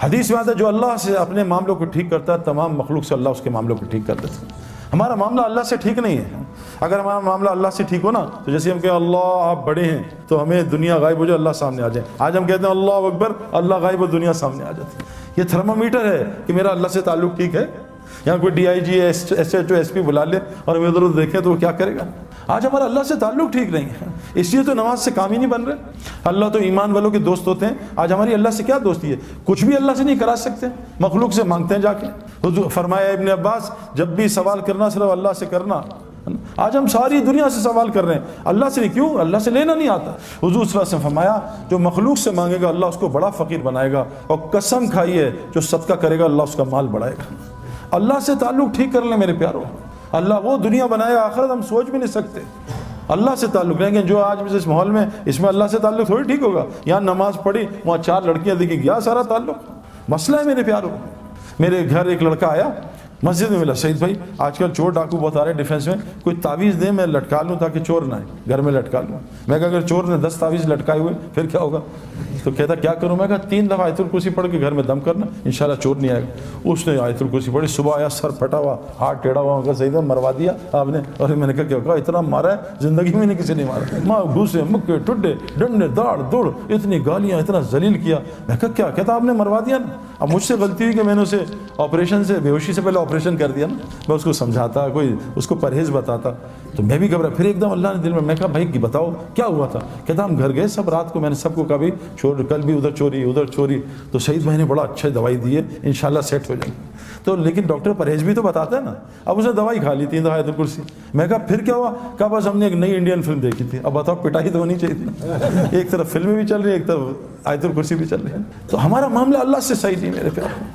حدیث میں آتا ہے جو اللہ سے اپنے معاملوں کو ٹھیک کرتا ہے تمام مخلوق سے اللہ اس کے معاملوں کو ٹھیک کر دیتا ہے۔ ہمارا معاملہ اللہ سے ٹھیک نہیں ہے۔ اگر ہمارا معاملہ اللہ سے ٹھیک ہو نا تو جیسے ہم کہیں اللہ آپ بڑے ہیں تو ہمیں دنیا غائب ہو جائے اللہ سامنے آ جائے۔ آج ہم کہتے ہیں اللہ اکبر، اللہ غائب ہو دنیا سامنے آ جاتی ہے۔ یہ تھرمامیٹر ہے کہ میرا اللہ سے تعلق ٹھیک ہے۔ یہاں کوئی DIG S H O S P بلا لے اور ہمیں ادھر ادھر دیکھیں تو وہ کیا کرے گا؟ آج ہمارا اللہ سے تعلق ٹھیک نہیں ہے، اس لیے تو نماز سے کام ہی نہیں بن رہے۔ اللہ تو ایمان والوں کے دوست ہوتے ہیں، آج ہماری اللہ سے کیا دوستی ہے؟ کچھ بھی اللہ سے نہیں کرا سکتے، مخلوق سے مانگتے ہیں جا کے۔ حضور فرمایا ابن عباس جب بھی سوال کرنا صرف اللہ سے کرنا۔ آج ہم ساری دنیا سے سوال کر رہے ہیں، اللہ سے نہیں، کیوں؟ اللہ سے لینا نہیں آتا۔ حضور صلی اللہ علیہ وسلم فرمایا جو مخلوق سے مانگے گا اللہ اس کو بڑا فقیر بنائے گا، اور قسم کھائیے جو صدقہ کرے گا اللہ اس کا مال بڑھائے گا۔ اللہ سے تعلق ٹھیک کر لیں میرے پیارو، اللہ وہ دنیا بنائے گا آخرت ہم سوچ بھی نہیں سکتے۔ اللہ سے تعلق رہیں گے جو آج اس ماحول میں، اس میں اللہ سے تعلق تھوڑی ٹھیک ہوگا۔ یہاں نماز پڑھی وہاں 4 لڑکیاں دیکھی، گیا سارا تعلق۔ مسئلہ ہے میرے پیارو۔ میرے گھر ایک لڑکا آیا، مسجد میں ملا، سعید بھائی آج کل چور ڈاکو بہت آ رہے ہیں ڈیفینس میں، کوئی تعویذ دیں میں لٹکا لوں تاکہ چور نہ آئے، گھر میں لٹکا لوں۔ میں کہا اگر چور نے 10 تعویذ لٹکائے ہوئے پھر کیا ہوگا؟ تو کہتا کیا کروں؟ میں کہا 3 دفعہ آیت الکرسی پڑھ کے گھر میں دم کرنا، انشاءاللہ چور نہیں آئے گا۔ اس نے آیت الکرسی پڑھی، صبح آیا سر پھٹا ہوا، ہاتھ ٹیڑھا ہوا، کہا سعید مروا دیا آپ نے؟ اور میں نے کہا کیا؟ کہا اتنا مارا ہے زندگی میں نہیں کسی نے مارا، ماں گھوسے مکے ٹڈے ڈنڈے داڑ دوڑ، اتنی گالیاں، اتنا ذلیل کیا۔ میں کہا کیا؟ کہتا آپ نے مروا دیا نا۔ اب مجھ سے غلطی ہوئی کہ میں نے اسے آپریشن سے، بے ہوشی سے پہلے آپریشن کر دیا نا۔ میں اس کو سمجھاتا، کوئی اس کو پرہیز بتاتا تو میں بھی گھبرا۔ پھر ایک دم اللہ نے دل میں کہا بھائی بتاؤ کیا ہوا تھا؟ کہتا ہم گھر گئے سب رات کو، میں نے سب کو کہا بھائی کل بھی ادھر چوری ادھر چوری، تو شہید بھائی نے بڑا اچھا دوائی دی ہے انشاءاللہ سیٹ ہو جائیں گے۔ تو لیکن ڈاکٹر پرہیز بھی تو بتاتا ہے نا۔ اب اس نے دوائی کھا لی 3 دفعہ آیت الکرسی۔ میں کہا پھر کیا ہوا؟ کہا بس ہم نے ایک نئی انڈین فلم دیکھی تھی۔ اب بتاؤ پٹائی تو ہونی چاہیے تھی، ایک طرف فلمیں بھی چل رہی ہیں ایک طرف آیت الکرسی بھی چل رہی ہے۔ تو ہمارا معاملہ اللہ سے صحیح نہیں میرے پیارے۔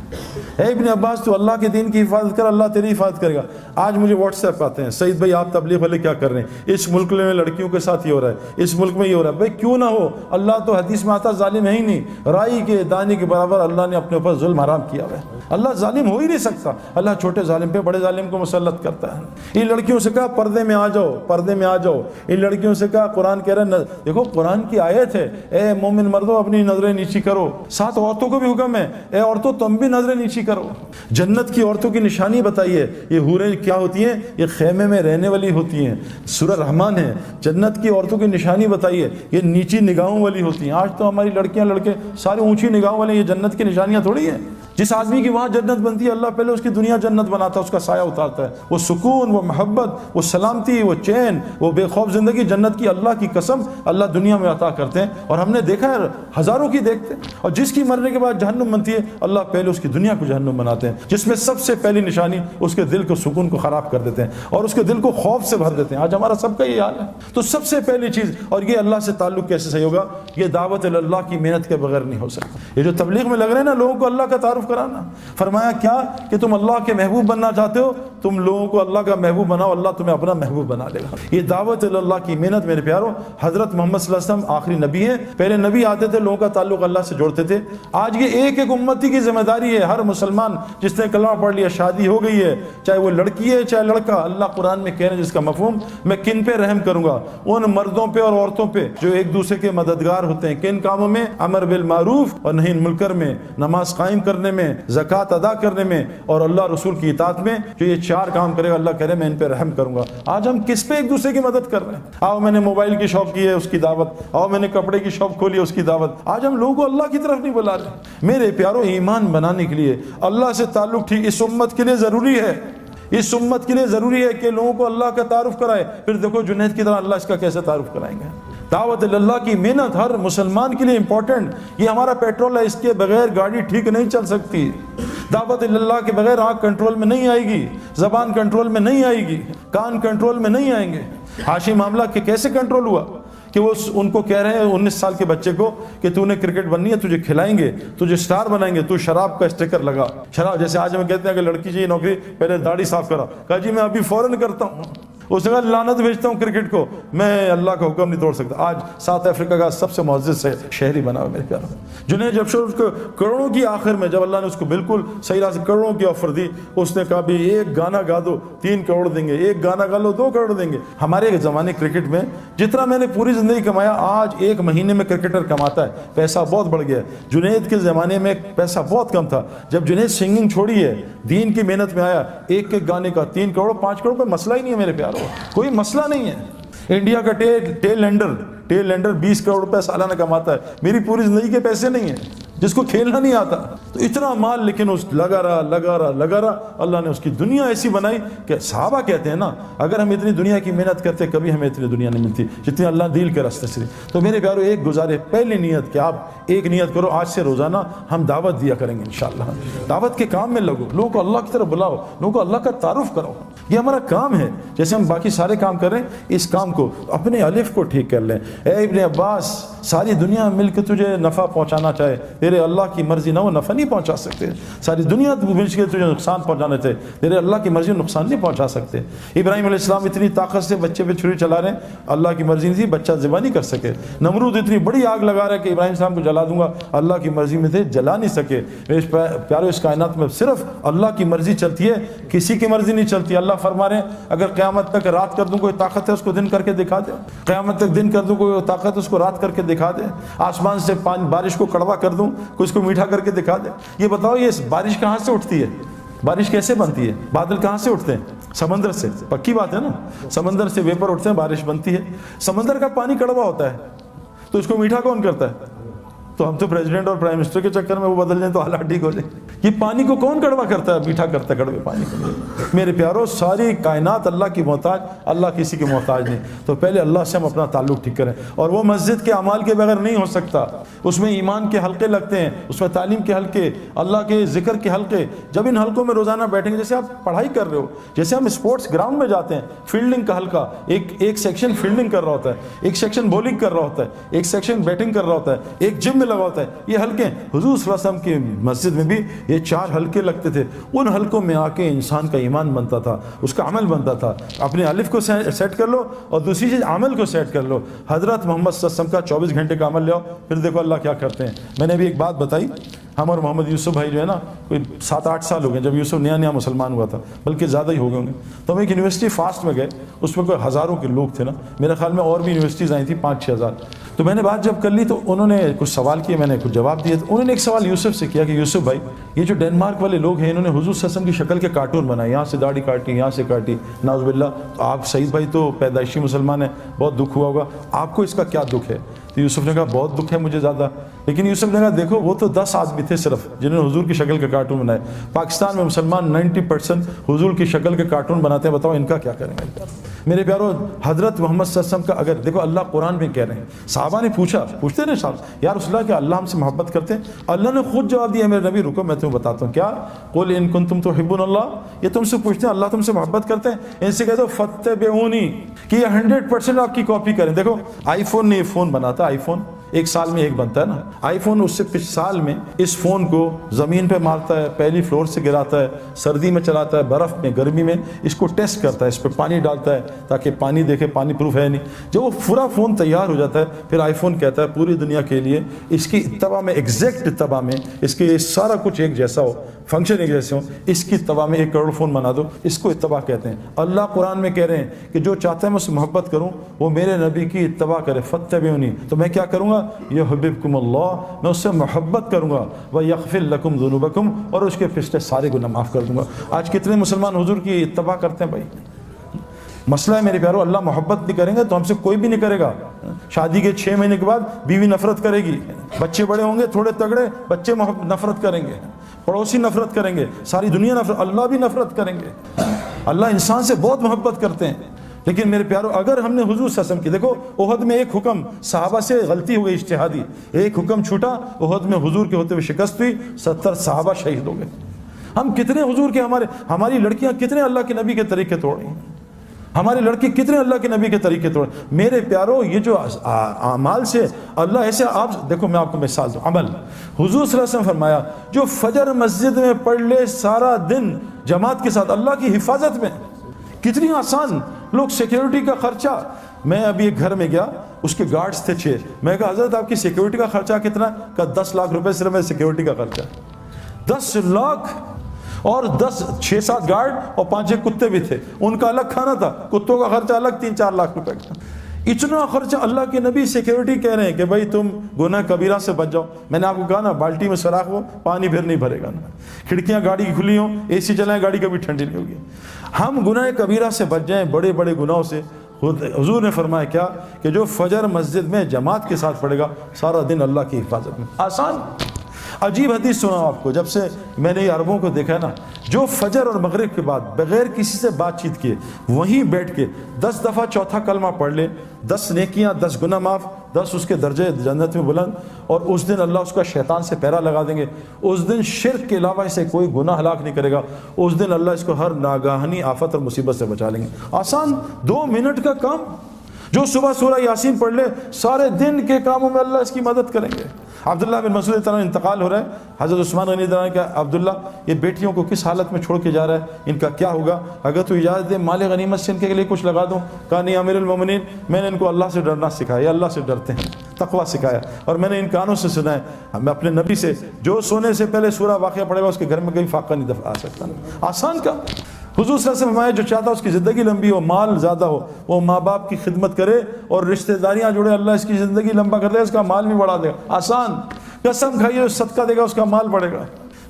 اے ابن عباس تو اللہ کے دین کی حفاظت کر، اللہ تیری حفاظت کرے گا۔ آج مجھے واٹس ایپ آتے ہیں سعید بھائی آپ تبلیغ والے کیا کر رہے ہیں، اس ملک میں لڑکیوں کے ساتھ یہ ہو رہا ہے، اس ملک میں یہ ہو رہا ہے۔ بھائی کیوں نہ ہو، اللہ تو حدیث میں آتا ظالم ہے ہی نہیں، رائی کے دانے کے برابر اللہ نے اپنے اوپر ظلم حرام کیا ہوا ہے۔ اللہ ظالم ہو ہی نہیں سکتا، اللہ چھوٹے ظالم پہ بڑے ظالم کو مسلط کرتا ہے۔ ان لڑکیوں سے کہا پردے میں آ جاؤ، پردے میں آ جاؤ۔ ان لڑکیوں سے کہا قرآن کہہ رہا ہے، دیکھو قرآن کی آیت ہے، اے مومن مردوں اپنی نظریں نیچی کرو۔ 7 عورتوں کو بھی حکم ہے، اے عورتوں تم بھی نظریں نیچی کرو۔ جنت کی عورتوں کی نشانی بتائیے، یہ حوریں کیا ہوتی ہیں؟ یہ خیمے میں رہنے والی ہوتی ہیں، سورہ رحمان ہے۔ جنت کی عورتوں کی نشانی بتائیے، یہ نیچی نگاہوں والی ہوتی ہیں۔ آج تو ہماری لڑکیاں لڑکے سارے اونچی نگاہوں والے، یہ جنت کی نشانیاں تھوڑی ہیں۔ جس آدمی کی وہاں جنت بنتی ہے اللہ پہلے اس کی دنیا جنت بناتا ہے، اس کا سایہ اتارتا ہے، وہ سکون، وہ محبت، وہ سلامتی، وہ چین، وہ بے خوف زندگی جنت کی اللہ کی قسم اللہ دنیا میں عطا کرتے ہیں۔ اور ہم نے دیکھا ہے ہزاروں کی دیکھتے ہیں، اور جس کی مرنے کے بعد جہنم بنتی ہے اللہ پہلے اس کی دنیا کو جہنم بناتے ہیں، جس میں سب سے پہلی نشانی اس کے دل کو سکون کو خراب کر دیتے ہیں اور اس کے دل کو خوف سے بھر دیتے ہیں۔ آج ہمارا سب کا یہ حال ہے۔ تو سب سے پہلی چیز، اور یہ اللہ سے تعلق کیسے صحیح ہوگا؟ یہ دعوت اللہ کی محنت کے بغیر نہیں ہو سکتا۔ یہ جو تبلیغ میں لگ رہے ہیں نا لوگوں کو اللہ کا تعارف کرانا، فرمایا کیا کہ تم اللہ کے محبوب بننا چاہتے ہو، تم لوگوں کو اللہ کا محبوب بناؤ، اللہ تمہیں اپنا محبوب بنا لے گا۔ یہ دعوت اللہ کی محنت میرے پیارو، حضرت محمد صلی اللہ علیہ وسلم آخری نبی ہیں، پہلے نبی آتے تھے لوگوں کا تعلق اللہ سے جوڑتے تھے۔ آج یہ ایک ایک امتی کی ذمہ داری ہے، ہر مسلمان جس نے کلمہ پڑھ لیا، شادی ہو گئی ہے، چاہے وہ لڑکی ہے چاہے لڑکا، اللہ قرآن میں کہہ رہے ہیں جس کا مفہوم، میں کن پہ رحم کروں گا؟ ان مردوں پہ اور عورتوں پہ جو ایک دوسرے کے مددگار ہوتے ہیں۔ کن کاموں میں؟ امر بالمعروف اور نہی عن المنکر میں، نماز قائم کرنے میں، زکوٰۃ ادا کرنے میں، اور اللہ رسول کی اطاعت میں۔ جو یہ 4 کام کرے گا اللہ کہہ رہے میں ان پہ رحم کروں گا۔ آج ہم کس پہ ایک دوسرے کی مدد کر رہے ہیں؟ آؤ میں نے موبائل کی شاپ کی ہے اس کی دعوت، آؤ میں نے کپڑے کی شاپ کھولی ہے اس کی دعوت۔ آج ہم لوگوں کو اللہ کی طرف نہیں بلا رہے۔ میرے پیارو ایمان بنانے کے لیے اللہ سے تعلق ٹھیک اس امت کے لیے ضروری ہے، اس امت کے لیے ضروری ہے کہ لوگوں کو اللہ کا تعارف کرائے۔ پھر دیکھو جنید کی طرح اللہ اس کا کیسے تعارف کرائیں گے۔ دعوت اللہ کی محنت ہر مسلمان کے لیے امپورٹنٹ، یہ ہمارا پیٹرول ہے، اس کے بغیر گاڑی ٹھیک نہیں چل سکتی۔ دعوت اللہ کے بغیر آنکھ کنٹرول میں نہیں آئے گی، زبان کنٹرول میں نہیں آئے گی، کان کنٹرول میں نہیں آئیں گے۔ ہاشم معاملہ کہ کیسے کنٹرول ہوا کہ وہ ان کو کہہ رہے ہیں 19 سال کے بچے کو کہ تو نے کرکٹ بننی ہے، تجھے کھلائیں گے، تجھے سٹار بنائیں گے، تو شراب کا اسٹیکر لگا۔ شراب جیسے آج ہم کہتے ہیں کہ لڑکی چاہیے نوکری، پہلے داڑھی صاف کرا، کہا جی میں ابھی فوراً کرتا ہوں۔ اس نے کہا لعنت بھیجتا ہوں کرکٹ کو، میں اللہ کا حکم نہیں توڑ سکتا۔ آج ساؤتھ افریقہ کا سب سے معزز شہری بنا ہوا میرے پیاروں۔ جنید جب اس کو کروڑوں کی آخر میں جب اللہ نے اس کو بالکل صحیح راہ سے کروڑوں کی آفر دی، اس نے کہا بھی ایک گانا گا دو 3 کروڑ دیں گے، ایک گانا گا لو 2 کروڑ دیں گے۔ ہمارے زمانے کرکٹ میں جتنا میں نے پوری زندگی کمایا، آج 1 مہینے میں کرکٹر کماتا ہے، پیسہ بہت بڑھ گیا ہے۔ جنید کے زمانے میں پیسہ بہت کم تھا۔ جب جنید سنگنگ چھوڑی ہے، دین کی محنت میں آیا، ایک گانے کا 3 کروڑ 5 کروڑ پہ مسئلہ ہی نہیں ہے میرے پیاروں، کوئی مسئلہ نہیں ہے۔ انڈیا کا ٹیل لینڈر 20 کروڑ روپے سالانہ کماتا ہے، میری پوری زندگی کے پیسے نہیں ہیں، جس کو کھیلنا نہیں آتا۔ تو اتنا مال، لیکن اس لگا رہا۔ اللہ نے اس کی دنیا ایسی بنائی کہ صحابہ کہتے ہیں نا، اگر ہم اتنی دنیا کی محنت کرتے کبھی ہمیں اتنی دنیا نہیں ملتی جتنی اللہ دل کے راستے سے۔ تو میرے پیارو ایک گزارے، پہلی نیت کہ آپ ایک نیت کرو، آج سے روزانہ ہم دعوت دیا کریں گے انشاءاللہ۔ دعوت کے کام میں لگو، لوگوں کو اللہ کی طرف بلاؤ، لوگوں کو اللہ کا تعارف کرو، یہ ہمارا کام ہے۔ جیسے ہم باقی سارے کام کر رہے ہیں، اس کام کو اپنے الف کو ٹھیک کر لیں۔ اے ابن عباس، ساری دنیا مل کے تجھے نفع پہنچانا چاہے، تیرے اللہ کی مرضی نہ وہ نفع نہیں پہنچا سکتے۔ ساری دنیا مل کے تجھے نقصان پہنچانا چاہے، تیرے اللہ کی مرضی نقصان نہیں پہنچا سکتے۔ ابراہیم علیہ السلام اتنی طاقت سے بچے پہ چھری چلا رہے ہیں، اللہ کی مرضی نہیں تھی، بچہ ذبح نہیں کر سکے۔ نمرود اتنی بڑی آگ لگا رہا ہے کہ ابراہیم السلام کو جلا دوں گا، اللہ کی مرضی میں تھے، جلا نہیں سکے۔ پیارو، اس کائنات میں صرف اللہ کی مرضی چلتی ہے، کسی کی مرضی نہیں چلتی۔ اللہ فرما رہے ہیں اگر قیامت تک رات کر دوں، کوئی طاقت ہے اس کو دن کر کے دکھا دے؟ قیامت تک دن کر دوں، کوئی طاقت اس کو رات کر کے دکھا دے؟ آسمان سے بارش کو کڑوا کر دوں، کوئی اس کو میٹھا کر کے دکھا دے؟ یہ بتاؤ، یہ بارش کہاں سے اٹھتی ہے؟ بارش کیسے بنتی ہے؟ بادل کہاں سے اٹھتے ہیں؟ سمندر سے، پکی بات ہے نا، سمندر سے ویپر اٹھتے ہیں، بارش بنتی ہے۔ سمندر کا پانی کڑوا ہوتا ہے تو اس کو میٹھا کون کرتا ہے؟ تو ہم تو پریزیڈنٹ اور پرائم منسٹر کے چکر میں وہ بدل جائیں تو حالات ٹھیک ہو جائے۔ یہ پانی کو کون کڑوا کرتا ہے؟ میٹھا کرتا ہے کڑوے پانی کو۔ میرے پیارو، ساری کائنات اللہ کی محتاج، اللہ کسی کی محتاج نہیں۔ تو پہلے اللہ سے ہم اپنا تعلق ٹھیک کریں، اور وہ مسجد کے اعمال کے بغیر نہیں ہو سکتا۔ اس میں ایمان کے حلقے لگتے ہیں، اس میں تعلیم کے حلقے، اللہ کے ذکر کے حلقے۔ جب ان حلقوں میں روزانہ بیٹھیں گے، جیسے آپ پڑھائی کر رہے ہو، جیسے ہم اسپورٹس گراؤنڈ میں جاتے ہیں، فیلڈنگ کا حلقہ، ایک سیکشن فیلڈنگ کر رہا ہوتا ہے، ایک سیکشن بولنگ کر رہا ہوتا ہے، ایک سیکشن بیٹنگ کر رہا ہوتا ہے، ایک جم میں لگا ہوتا ہے، یہ حلقے۔ حضور صلی اللہ علیہ وسلم کی مسجد میں بھی یہ 4 حلقے لگتے تھے۔ ان حلقوں میں آ کے انسان کا ایمان بنتا تھا، اس کا عمل بنتا تھا۔ اپنے الف کو سیٹ کر لو، اور دوسری چیز عمل کو سیٹ کر لو۔ حضرت محمد صلی اللہ علیہ وسلم کا 24 گھنٹے کا عمل لے آؤ، پھر دیکھو اللہ کیا کرتے ہیں۔ میں نے ابھی ایک بات بتائی، ہم اور محمد یوسف بھائی جو ہے نا، کوئی 7-8 سال ہو گئے جب یوسف نیا مسلمان ہوا تھا، بلکہ زیادہ ہی ہو گئے ہوں گے۔ تو ہم ایک یونیورسٹی فاسٹ میں گئے، اس میں کوئی ہزاروں کے لوگ تھے نا، میرے خیال میں اور بھی یونیورسٹیز آئی تھیں 5-6 ہزار۔ تو میں نے بات جب کر لی تو انہوں نے کچھ سوال کیے، میں نے کچھ جواب دیے۔ تو انہوں نے ایک سوال یوسف سے کیا کہ یوسف بھائی، یہ جو ڈینمارک والے لوگ ہیں، انہوں نے حضور صلی اللہ علیہ وسلم کی شکل کے کارٹون بنائے، یہاں سے داڑھی کاٹی، یہاں سے کاٹی، نعوذ باللہ۔ تو آپ سعید بھائی تو پیدائشی مسلمان ہیں، بہت دکھ ہوا ہوگا، آپ کو اس کا کیا دکھ ہے؟ تو یوسف نے کہا بہت دکھ ہے مجھے زیادہ۔ لیکن یوسف نے کہا دیکھو، وہ تو 10 آدمی تھے صرف جنہوں نے حضور کی شکل کے کارٹون بنائے، پاکستان میں مسلمان 90% حضور کی شکل کے کارٹون بناتے ہیں، بتاؤ ان کا کیا کریں گے؟ میرے پیارو، حضرت محمد صلی اللہ علیہ وسلم کا اگر دیکھو، اللہ قرآن میں کہہ رہے ہیں، صحابہ نے پوچھتے نا صاحب، یا رسول اللہ کیا اللہ ہم سے محبت کرتے ہیں؟ اللہ نے خود جواب دیا، میرے نبی رکو میں تمہیں بتاتا ہوں کیا، قل ان کنتم تحبون اللہ، یہ تم سے پوچھتے ہیں اللہ تم سے محبت کرتے ہیں، ان سے کہہ دو فاتبعونی، کہ یہ 100% آپ کی کاپی کریں۔ دیکھو آئی فون نے یہ فون بناتا، آئی فون 1 سال میں 1 بنتا ہے نا، آئی فون اس سے 5 سال میں اس فون کو زمین پہ مارتا ہے، پہلی فلور سے گراتا ہے، سردی میں چلاتا ہے، برف میں، گرمی میں، اس کو ٹیسٹ کرتا ہے، اس پہ پانی ڈالتا ہے تاکہ پانی دیکھے پانی پروف ہے نہیں۔ جب وہ پورا فون تیار ہو جاتا ہے، پھر آئی فون کہتا ہے پوری دنیا کے لیے اس کی اتباع میں، ایگزیکٹ اتباع میں، اس کے سارا کچھ ایک جیسا ہو، فنکشن ایک جیسے ہوں، اس کی اتباع میں 1 کروڑ فون بنا دو، اس کو اتباع کہتے ہیں۔ اللہ قرآن میں کہہ رہے ہیں کہ جو چاہتا ہے میں اس سے محبت کروں، وہ میرے نبی کی اتباع کرے، فاتبعونی، تو میں کیا کروں گا؟ یحببکم اللہ، میں اس سے محبت کروں گا، ویغفر لکم ذنوبکم، اور اس کے پچھلے سارے گناہ معاف کر دوں گا۔ آج کتنے مسلمان حضور کی اتباع کرتے ہیں بھائی؟ مسئلہ ہے میرے پیارو، اللہ محبت نہیں کریں گے تو ہم سے کوئی بھی نہیں کرے گا۔ شادی کے 6 مہینے کے بعد بیوی نفرت کرے گی، بچے بڑے ہوں گے تھوڑے تگڑے، بچے نفرت کریں گے، پڑوسی نفرت کریں گے، ساری دنیا نفرت، اللہ بھی نفرت کریں گے۔ اللہ انسان سے بہت محبت کرتے ہیں، لیکن میرے پیارو اگر ہم نے حضور صلی اللہ علیہ وسلم کی، دیکھو احد میں ایک حکم صحابہ سے غلطی ہو گئی اجتہادی، ایک حکم چھوٹا، احد میں حضور کے ہوتے ہوئے شکست ہوئی، 70 صحابہ شہید ہو گئے۔ ہم کتنے حضور کے، ہماری لڑکیاں کتنے اللہ کے نبی کے طریقے توڑ رہی ہیں، ہمارے لڑکے کتنے اللہ کے نبی کے طریقے توڑ۔ میرے پیارو یہ جو اعمال سے اللہ ایسے، آپ دیکھو میں آپ کو مثال دوں، عمل حضور صلی اللہ علیہ وسلم فرمایا جو فجر مسجد میں پڑھ لے سارا دن جماعت کے ساتھ اللہ کی حفاظت میں، کتنی آسان لوگ سیکیورٹی کا خرچہ، میں ابھی ایک گھر میں گیا، اس کے گارڈز تھے 6، میں کہا حضرت آپ کی سیکیورٹی کا خرچہ کتنا؟ کہا 10 لاکھ روپے صرف میرے سیکیورٹی کا خرچہ۔ 10 لاکھ، اور 6-7 گارڈ اور 5-6 کتے بھی تھے، ان کا الگ کھانا تھا، کتوں کا خرچہ الگ 3-4 لاکھ روپے کا۔ اتنا خرچہ! اللہ کے نبی سیکیورٹی کہہ رہے ہیں کہ بھائی تم گناہ کبیرہ سے بچ جاؤ۔ میں نے آپ کو کہا نا، بالٹی میں سوراخ ہو، پانی پھر نہیں بھرے گا نا، کھڑکیاں گاڑی کی کھلی ہوں، اے سی چلائیں، گاڑی کبھی ٹھنڈی نہیں ہوگی۔ ہم گناہ کبیرہ سے بچ جائیں، بڑے بڑے گناہوں سے۔ حضور نے فرمایا کیا کہ جو فجر مسجد میں جماعت کے ساتھ پڑھے گا، سارا دن اللہ کی حفاظت میں۔ آسان عجیب حدیث سنا آپ کو، جب سے میں نے عربوں کو دیکھا ہے نا، جو فجر اور مغرب کے بعد بغیر کسی سے بات چیت کیے وہیں بیٹھ کے 10 دفعہ چوتھا کلمہ پڑھ لے، 10 نیکیاں، 10 گناہ معاف، 10 اس کے درجے جنت میں بلند، اور اس دن اللہ اس کا شیطان سے پہرا لگا دیں گے۔ اس دن شرک کے علاوہ اسے کوئی گناہ ہلاک نہیں کرے گا، اس دن اللہ اس کو ہر ناگہانی آفت اور مصیبت سے بچا لیں گے۔ آسان 2 منٹ کا کام، جو صبح سورہ یاسین پڑھ لے، سارے دن کے کاموں میں اللہ اس کی مدد کریں گے۔ عبداللہ بن مسعود تعالیٰ انتقال ہو رہا ہے، حضرت عثمان غنی تعالیٰ نے کہا عبداللہ یہ بیٹیوں کو کس حالت میں چھوڑ کے جا رہا ہے، ان کا کیا ہوگا؟ اگر تو اجازت دے مال غنیمت سے ان کے لیے کچھ لگا دوں۔ کہا نہیں امیر المومنین، میں نے ان کو اللہ سے ڈرنا سکھایا، اللہ سے ڈرتے ہیں، تقویٰ سکھایا، اور میں نے ان کانوں سے سنا ہے میں اپنے نبی سے، جو سونے سے پہلے سورہ واقعہ پڑھے گا اس کے گھر میں کہیں فاقہ نہیں آ سکتا۔ آسان کا حضور صلی اللہ علیہ وسلم فرمایا جو چاہتا ہے اس کی زندگی لمبی ہو، مال زیادہ ہو، وہ ماں باپ کی خدمت کرے اور رشتہ داریاں جوڑے، اللہ اس کی زندگی لمبا کر دے، اس کا مال بھی بڑھا دے گا۔ آسان، قسم کھائیے صدقہ دے گا، اس کا مال بڑھے گا۔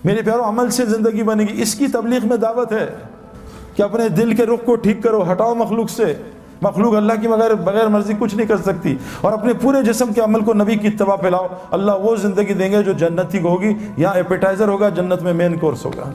میرے پیاروں، عمل سے زندگی بنے گی۔ اس کی تبلیغ میں دعوت ہے کہ اپنے دل کے رخ کو ٹھیک کرو، ہٹاؤ مخلوق سے۔ مخلوق اللہ کی بغیر مرضی کچھ نہیں کر سکتی، اور اپنے پورے جسم کے عمل کو نبی کی اتباع پہ لاؤ، اللہ وہ زندگی دیں گے جو جنتی کو ہوگی۔ یہاں ایپیٹائزر ہوگا، جنت میں مین کورس ہوگا۔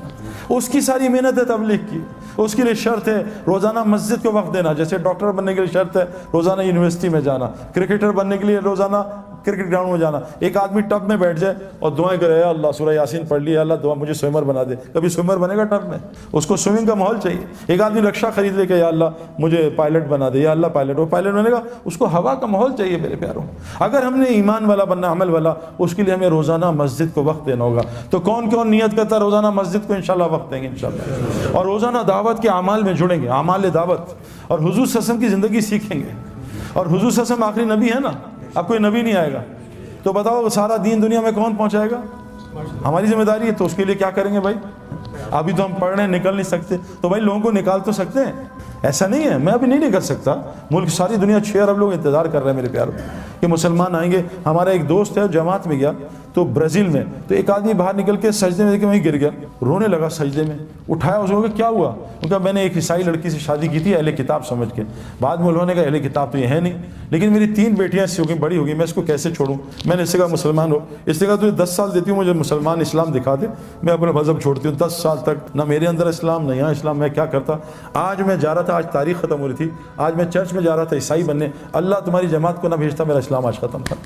اس کی ساری محنت ہے تبلیغ کی، اس کے لیے شرط ہے روزانہ مسجد کو وقت دینا، جیسے ڈاکٹر بننے کے لیے شرط ہے روزانہ یونیورسٹی میں جانا، کرکٹر بننے کے لیے روزانہ کرکٹ گراؤنڈ میں جانا۔ ایک آدمی ٹب میں بیٹھ جائے اور دعائیں کرے، اللہ سورہ یاسین پڑھ لی، اللہ دعا مجھے سوئمر بنا دے، کبھی سوئمر بنے گا ٹب میں؟ اس کو سوئمنگ کا ماحول چاہیے۔ ایک آدمی رکشا خرید لے کہ یا اللہ مجھے پائلٹ بنا دے، یا اللہ پائلٹ، وہ پائلٹ بنے گا، اس کو ہوا کا ماحول چاہیے۔ میرے پیاروں، اگر ہم نے ایمان والا بننا، عمل والا، اس کے لیے ہمیں روزانہ مسجد کو وقت دینا ہوگا۔ تو کون کون نیت کرتا ہے روزانہ مسجد کو انشاءاللہ وقت دیں گے انشاءاللہ، اور روزانہ دعوت کے اعمال میں جڑیں گے، اعمال دعوت، اور حضور صلی اللہ علیہ وسلم کی زندگی سیکھیں گے۔ اور حضور صلی اللہ علیہ وسلم آخری نبی ہے نا، اب کوئی نبی نہیں آئے گا، تو بتاؤ سارا دین دنیا میں کون پہنچائے گا؟ ہماری ذمہ داری ہے۔ تو اس کے لیے کیا کریں گے بھائی؟ ابھی تو ہم پڑھ رہے ہیں، نکل نہیں سکتے، تو بھائی لوگوں کو نکال تو سکتے ہیں۔ ایسا نہیں ہے میں ابھی نہیں نکل سکتا، ملک ساری دنیا 6 ارب لوگ انتظار کر رہے ہیں میرے پیاروں کہ مسلمان آئیں گے۔ ہمارا ایک دوست ہے جماعت میں گیا تو برازیل میں، تو ایک آدمی باہر نکل کے سجدے میں دیکھ کے وہیں گر گیا، رونے لگا سجدے میں، اٹھایا اس کو کہ کیا ہوا؟ ان کا میں نے ایک عیسائی لڑکی سے شادی کی تھی اہل کتاب سمجھ کے، بعد میں انہوں نے کہا اہل کتاب تو یہ ہے نہیں، لیکن میری 3 بیٹیاں اس سے بڑی ہو گئی، میں اس کو کیسے چھوڑوں؟ میں نے اس سے کہا مسلمان ہو، اس نے کہا تجھے 10 سال دیتی ہوں، مجھے مسلمان اسلام دکھا دے، میں اپنا مذہب چھوڑتی ہوں۔ 10 سال تک نہ میرے اندر اسلام نہ یہاں اسلام، میں کیا کرتا؟ آج میں جا رہا تھا، آج تاریخ ختم ہو رہی تھی، آج میں چرچ میں جا رہا تھا عیسائی بننے، اللہ تمہاری جماعت کو نہ بھیجتا، میرا اسلام آج ختم تھا۔